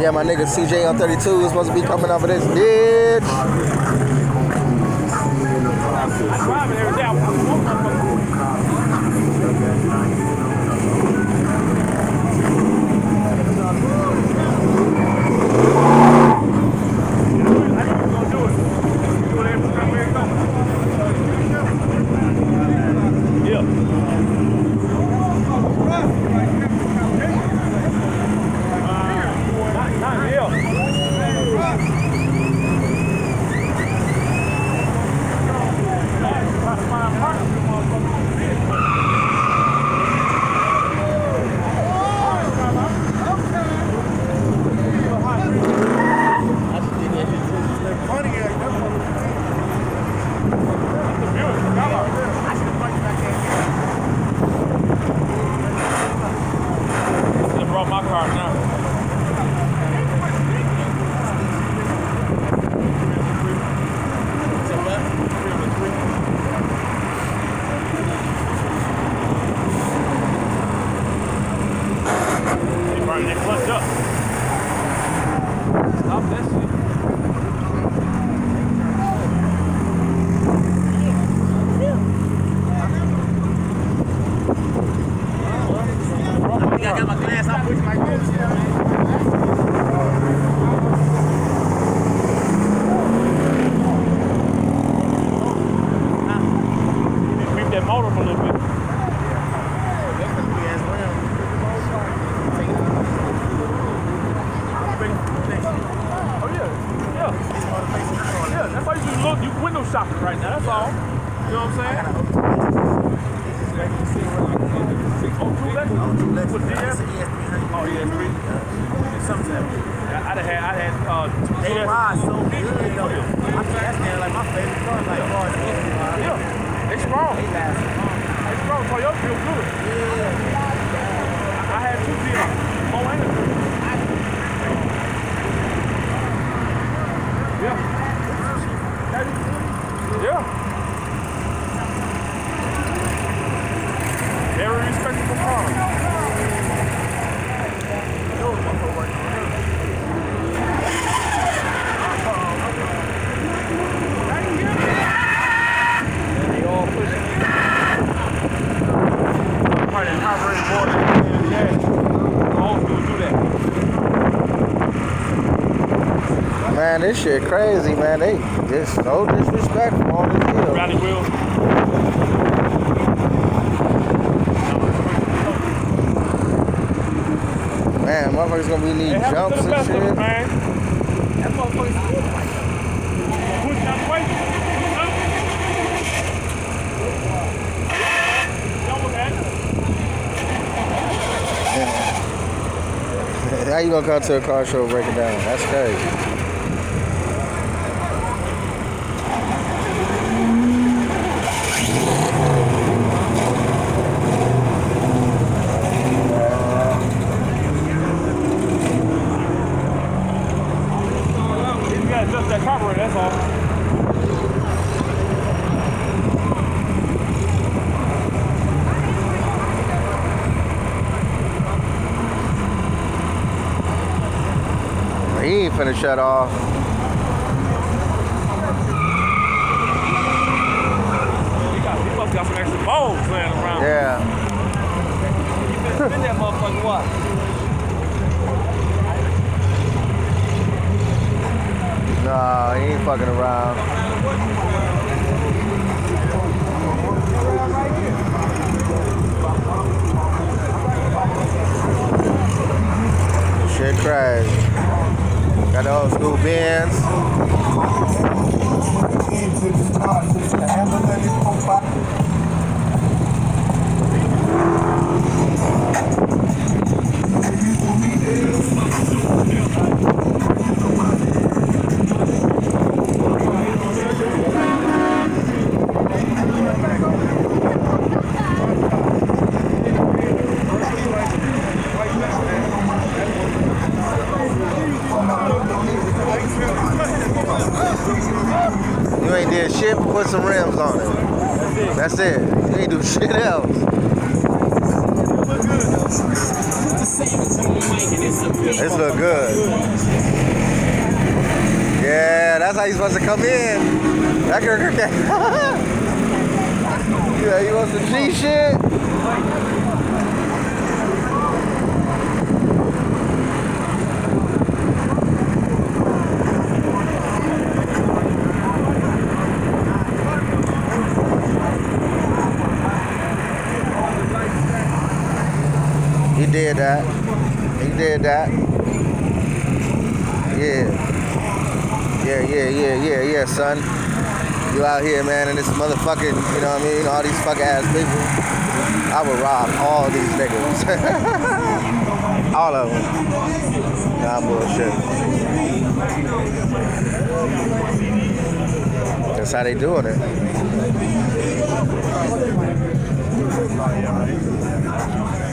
Yeah, my nigga CJ on 32 is supposed to be coming off of this bitch. Man, this shit crazy, man. They just no disrespect for all this deal. Rally wheels. Man, motherfuckers gonna be needing jumps and shit. Man. That motherfucker's pushing out the way. Yeah. How you gonna come to a car show breaking down? That's crazy. Just that carburetor, that's all. He ain't finna shut off. He must got some extra balls laying around. Yeah. You finna spin that motherfucker what? Nah, he ain't fucking around. Shit crazy. Got the old school Benz. You ain't did shit but put some rims on it. That's it. You ain't do shit else. This look good. Yeah, that's how you supposed to come in. That girl can't. Yeah, you want some G shit? He did that. He did that. Yeah. Yeah, son. You out here, man, and this motherfucking, you know what I mean? All these fuck ass people. I would rob all these niggas. All of them. Nah, bullshit. That's how they doing it.